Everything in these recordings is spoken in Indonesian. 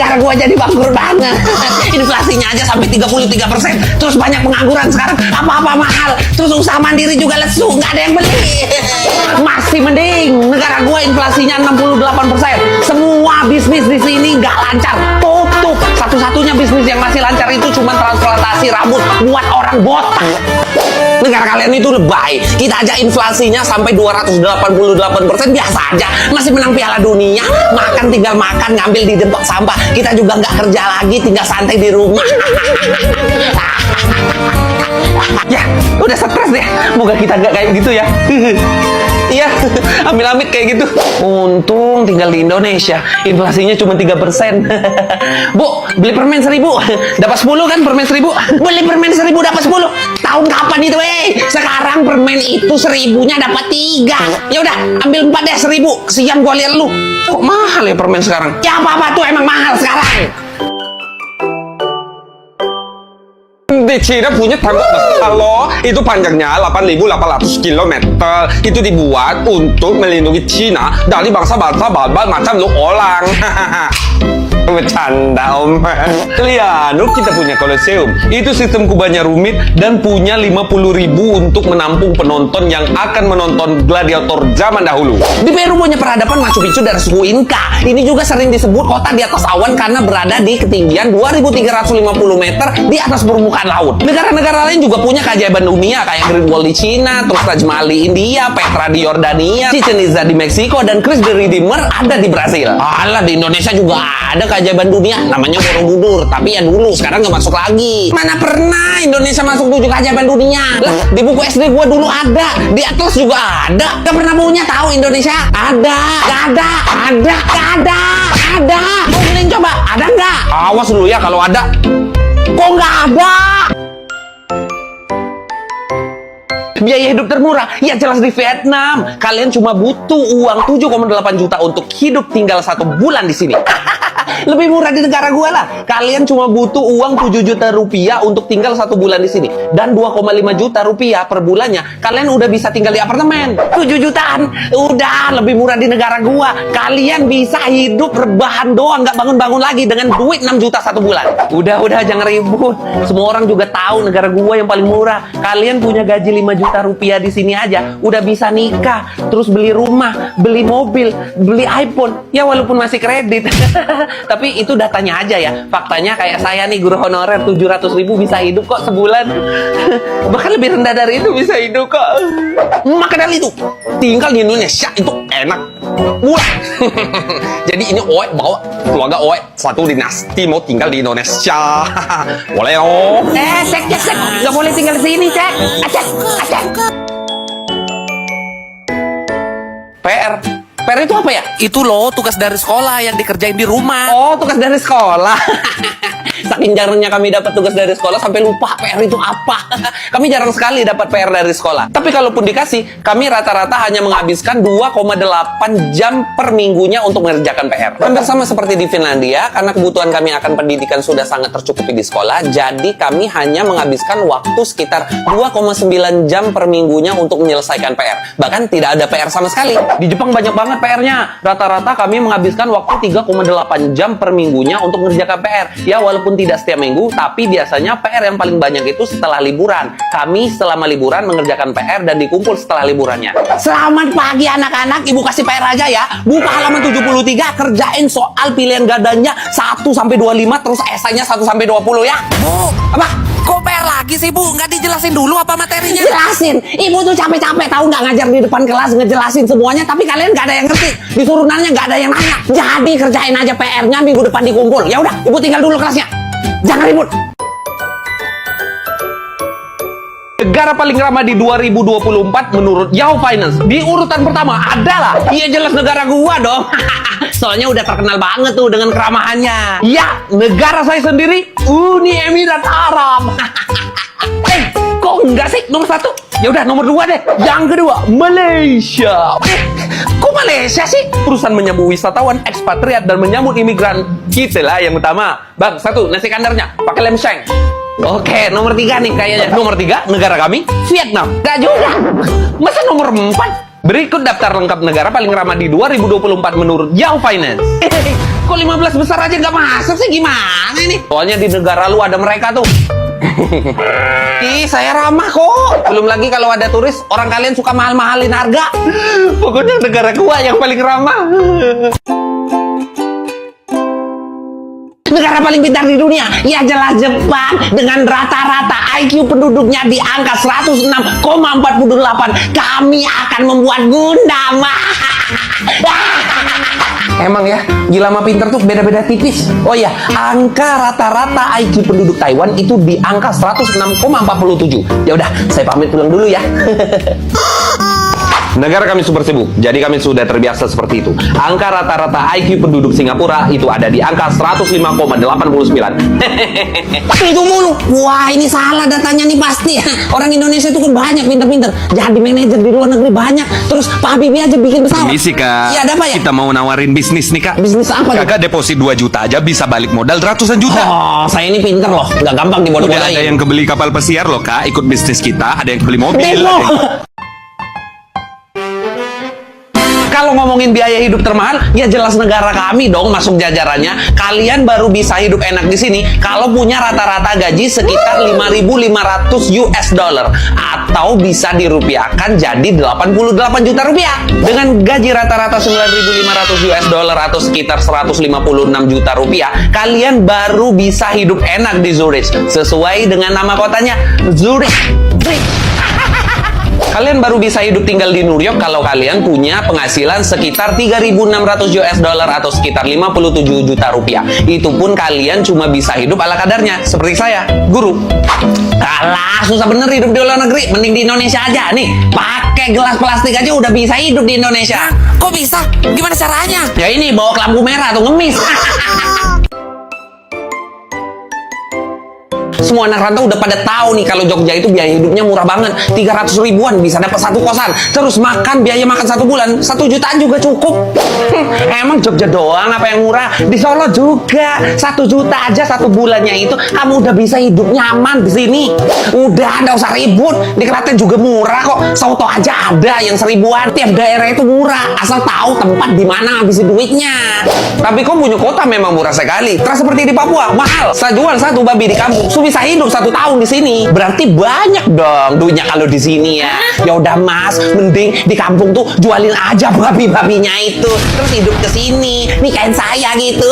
negara gua jadi bangkrut banget. Inflasinya aja sampai 33%. Terus banyak pengangguran sekarang, apa-apa mahal. Terus usaha mandiri juga lesu, nggak ada yang beli. Masih mending negara gua inflasinya 68%. Semua bisnis di sini nggak lancar, tutup. Satu-satunya bisnis yang masih lancar itu cuma transplantasi rambut buat orang botak. Negara kalian itu lebay. Kita aja inflasinya sampai 288%, biasa aja. Masih menang Piala Dunia. Makan tinggal makan, ngambil di tempat sampah. Kita juga nggak kerja lagi, tinggal santai di rumah. Ya, udah stres deh. Moga kita nggak kayak gitu ya. Iya, amit-amit kayak gitu. Untung tinggal di Indonesia. Inflasinya cuma 3%. Bu, beli permen 1000. Dapat 10 kan permen 1000? Beli permen 1000 dapat 10. Tahun kapan itu, Sekarang permen itu 1000-nya dapat 3. Ya udah, ambil 4 deh 1000. Kesian gua lihat lu. Kok mahal ya permen sekarang? Ya apa-apa tuh emang mahal sekarang. Di Cina punya tangga besar loh. Itu panjangnya 8.800 km. Itu dibuat untuk melindungi Cina dari bangsa-bangsa barbar macam lu orang. Bercanda om. Lihat, kita punya Colosseum. Itu sistem kubahnya rumit dan punya 50.000 untuk menampung penonton yang akan menonton gladiator zaman dahulu. Di Peru punya peradaban Machu Picchu dari suku Inca. Ini juga sering disebut kota di atas awan karena berada di ketinggian 2.350 meter di atas permukaan laut. Negara-negara lain juga punya keajaiban dunia kayak Great Wall di Cina, terus Taj Mahal di India, Petra di Yordania, Chichen Itza di Meksiko, dan Christ the Redeemer ada di Brasil. Alah, di Indonesia juga ada keajaiban dunia namanya Borobudur, tapi ya dulu, sekarang nggak masuk lagi. Mana pernah Indonesia masuk 7 keajaiban dunia? Lah, di buku SD gua dulu ada, di Atlas juga ada. Gak pernah punya tahu Indonesia? Ada, gak ada, ada, gak ada, ada. Googling coba, ada nggak? Awas dulu ya kalau ada. Kok nggak ada? Biaya hidup termurah? Ya jelas di Vietnam. Kalian cuma butuh uang 7,8 juta untuk hidup tinggal 1 bulan di sini. Lebih murah di negara gua lah. Kalian cuma butuh uang 7 juta rupiah untuk tinggal 1 bulan di sini. Dan 2,5 juta rupiah per bulannya, kalian udah bisa tinggal di apartemen. 7 jutaan, udah lebih murah di negara gua. Kalian bisa hidup rebahan doang, nggak bangun-bangun lagi dengan duit 6 juta 1 bulan. Udah, jangan ribut. Semua orang juga tahu negara gua yang paling murah. Kalian punya gaji 5 juta rupiah di sini aja, udah bisa nikah, terus beli rumah, beli mobil, beli iPhone. Ya walaupun masih kredit. Tapi itu datanya aja ya. Faktanya kayak saya nih, guru honorer 700.000 bisa hidup kok sebulan. Bahkan lebih rendah dari itu bisa hidup kok. Maka dari itu, tinggal di Indonesia itu enak. Murah. Jadi ini Oe bawa keluarga Oe satu dinasti mau tinggal di Indonesia. Boleh oh. Cek. Nggak boleh tinggal di sini, cek. Acek. PR itu apa ya? Itu loh tugas dari sekolah yang dikerjain di rumah. Oh, tugas dari sekolah. Saking jarangnya kami dapat tugas dari sekolah sampai lupa PR itu apa. Kami jarang sekali dapat PR dari sekolah. Tapi kalaupun dikasih, kami rata-rata hanya menghabiskan 2,8 jam per minggunya untuk mengerjakan PR. Hampir sama seperti di Finlandia, karena kebutuhan kami akan pendidikan sudah sangat tercukupi di sekolah, jadi kami hanya menghabiskan waktu sekitar 2,9 jam per minggunya untuk menyelesaikan PR. Bahkan tidak ada PR sama sekali. Di Jepang banyak banget PR-nya. Rata-rata kami menghabiskan waktu 3,8 jam per minggunya untuk mengerjakan PR. Ya, walaupun tidak setiap minggu, tapi biasanya PR yang paling banyak itu setelah liburan. Kami selama liburan mengerjakan PR dan dikumpul setelah liburannya. Selamat pagi anak-anak, ibu kasih PR aja ya. Buka halaman 73, kerjain soal pilihan gadanya 1-25, terus esainya 1-20 ya. Bu, Apa? kok PR lagi sih Bu? Nggak dijelasin dulu apa materinya? Jelasin, ibu tuh capek-capek tahu nggak ngajar di depan kelas ngejelasin semuanya, tapi kalian nggak ada yang ngerti. Disuruh nanya nggak ada yang nanya. Jadi kerjain aja PR-nya, minggu depan dikumpul. Ya udah, ibu tinggal dulu kelasnya. Jangan ribut. Negara paling ramah di 2024 menurut Yahoo Finance. Di urutan pertama adalah, iya jelas negara gua dong. Soalnya udah terkenal banget tuh dengan keramahannya. Ya, negara saya sendiri, Uni Emirat Arab. Kok enggak sih nomor 1? Ya udah nomor 2 deh. Yang kedua, Malaysia. Kok Malaysia sih? Perusahaan menyambut wisatawan, ekspatriat, dan menyambut imigran. Kita lah yang utama. Bang, 1, nasi kandarnya pakai lem sheng. Oke, nomor 3 nih kayaknya. Nomor 3, negara kami, Vietnam. Gak juga. Masa nomor 4? Berikut daftar lengkap negara paling ramah di 2024 menurut Yahoo Finance. Kok 15 besar aja nggak masuk sih, gimana ini? Soalnya di negara lu ada mereka tuh. Ih, saya ramah kok. Belum lagi kalau ada turis, orang kalian suka mahal-mahalin harga. Pokoknya negara gua yang paling ramah. Negara paling pintar di dunia, ya jelas Jepang. Dengan rata-rata IQ penduduknya di angka 106,48. Kami akan membuat Gundam. Emang ya, gila sama pinter tuh beda-beda tipis. Oh ya, angka rata-rata IQ penduduk Taiwan itu di angka 106,47. Ya udah, saya pamit pulang dulu ya. Negara kami super sibuk, jadi kami sudah terbiasa seperti itu. Angka rata-rata IQ penduduk Singapura itu ada di angka 105,89. Itu mulu. Wah, ini salah datanya nih pasti. Orang Indonesia itu kan banyak pinter-pinter. Jadi manajer di luar negeri banyak. Terus Pak Habibie aja bikin pesawat. Misi kak, Iya, ada apa ya? kita mau nawarin bisnis nih kak. Bisnis apa nih? Kakak deposit 2 juta aja bisa balik modal ratusan juta. Oh, saya ini pinter loh. Nggak gampang Udah dibodoh-bodohin. ada yang kebeli kapal pesiar loh kak, ikut bisnis kita. Ada yang kebeli mobil. Demo. ada yang- Kalau ngomongin biaya hidup termahal, ya jelas negara kami dong masuk jajarannya. Kalian baru bisa hidup enak di sini kalau punya rata-rata gaji sekitar 5.500 US dollar atau bisa dirupiahkan jadi 88 juta rupiah. Dengan gaji rata-rata 9.500 US dollar atau sekitar 156 juta rupiah, kalian baru bisa hidup enak di Zurich. Sesuai dengan nama kotanya, Zurich. Kalian baru bisa hidup tinggal di New York kalau kalian punya penghasilan sekitar 3.600 US dollar atau sekitar 57 juta rupiah. Itu pun kalian cuma bisa hidup ala kadarnya, seperti saya, guru. Alah, susah bener hidup di luar negeri. Mending di Indonesia aja. Nih, pakai gelas plastik aja udah bisa hidup di Indonesia. Kok bisa? Gimana caranya? Ya ini, bawa ke lampu merah tuh, ngemis. Semua anak rantau udah pada tahu nih kalau Jogja itu biaya hidupnya murah banget. 300 ribuan bisa dapat satu kosan. Terus makan, biaya makan 1 bulan 1 jutaan juga cukup. Emang Jogja doang apa yang murah? Di Solo juga 1 juta aja 1 bulannya itu kamu udah bisa hidup nyaman di sini. Udah, nggak usah ribut. Di Klaten juga murah kok. Soto aja ada yang 1000-an. Tiap daerah itu murah. Asal tahu tempat di mana habisin duitnya. Tapi kok punya kota memang murah sekali. Terus seperti di Papua mahal. Saya jual 1 babi di kampung, bisa hidup 1 tahun di sini. Berarti banyak dong duitnya kalau di sini ya. Ya udah Mas, mending di kampung tuh jualin aja babi-babinya itu. Terus hidup ke sini, nikahin saya gitu.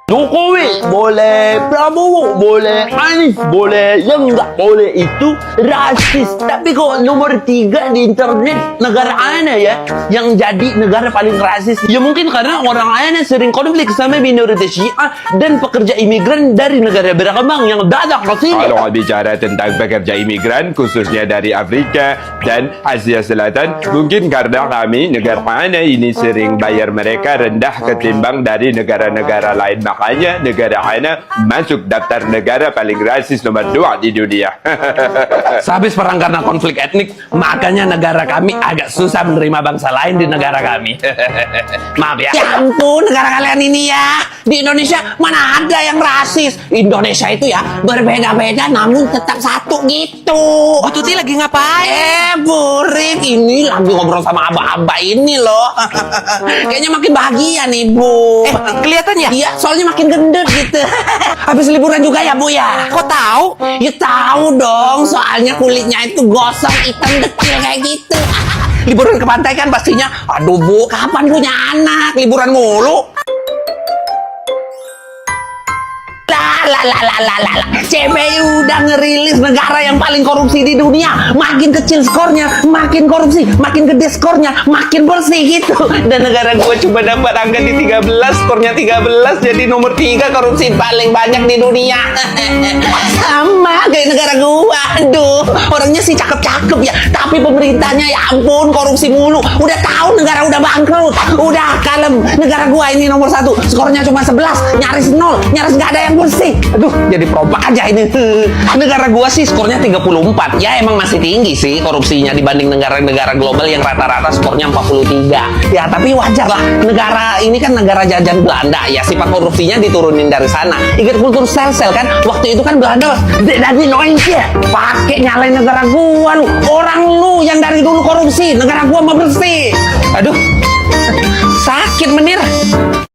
Jokowi boleh, Prabowo boleh, Anies boleh, yang nggak boleh itu rasis. Tapi kok nomor 3 di internet negara mana ya yang jadi negara paling rasis? Ya mungkin karena orang lainnya sering konflik sama minoritas Syiah dan pekerja imigran dari negara berkembang yang datang ke sini. Kalau bicara tentang pekerja imigran, khususnya dari Afrika dan Asia Selatan, mungkin karena kami, negara mana ini sering bayar mereka rendah ketimbang dari negara-negara lain. Makanya negara Ana masuk daftar negara paling rasis nomor 2 di dunia. Sehabis perang karena konflik etnik, makanya negara kami agak susah menerima bangsa lain di negara kami. Maaf ya. Ya ampun, negara kalian ini ya. Di Indonesia mana ada yang rasis? Indonesia itu ya berbeda-beda namun tetap satu gitu. Bu Tuti lagi ngapain? Burik, ini lagi ngobrol sama aba-aba ini loh. Kayaknya makin bahagia nih, Bu. Kelihatan ya? Iya, soalnya makin gendut gitu. Habis liburan juga ya, Bu ya? Kok tahu? Ya tahu dong, soalnya kulitnya itu gosong, hitam, dekil kayak gitu. Liburan ke pantai kan pastinya. Aduh Bu, kapan punya anak? Liburan mulu. CPI udah ngerilis negara yang paling korupsi di dunia. Makin kecil skornya, makin korupsi. Makin gede skornya, makin bersih gitu. Dan negara gue cuma dapat angka di 13, skornya 13. Jadi nomor 3 korupsi paling banyak di dunia. Sama kayak negara gue. Aduh, orangnya sih cakep-cakep ya. Tapi pemerintahnya ya ampun, korupsi mulu. Udah tahu negara udah bangkrut. Udah kalem. Negara gue ini nomor 1, skornya cuma 11. Nyaris 0, nyaris gak ada yang bersih. Aduh, jadi perompak aja ini. Negara gua sih skornya 34. Ya emang masih tinggi sih korupsinya dibanding negara-negara global yang rata-rata skornya 43. Ya tapi wajar lah. Negara ini kan negara jajan Belanda. Ya sifat korupsinya diturunin dari sana. Ingat kultur sel-sel kan? Waktu itu kan Belanda dari noise ya. Pakai nyalain negara gua lu. Orang lu yang dari dulu korupsi. Negara gua mah bersih. Aduh. Sakit menir.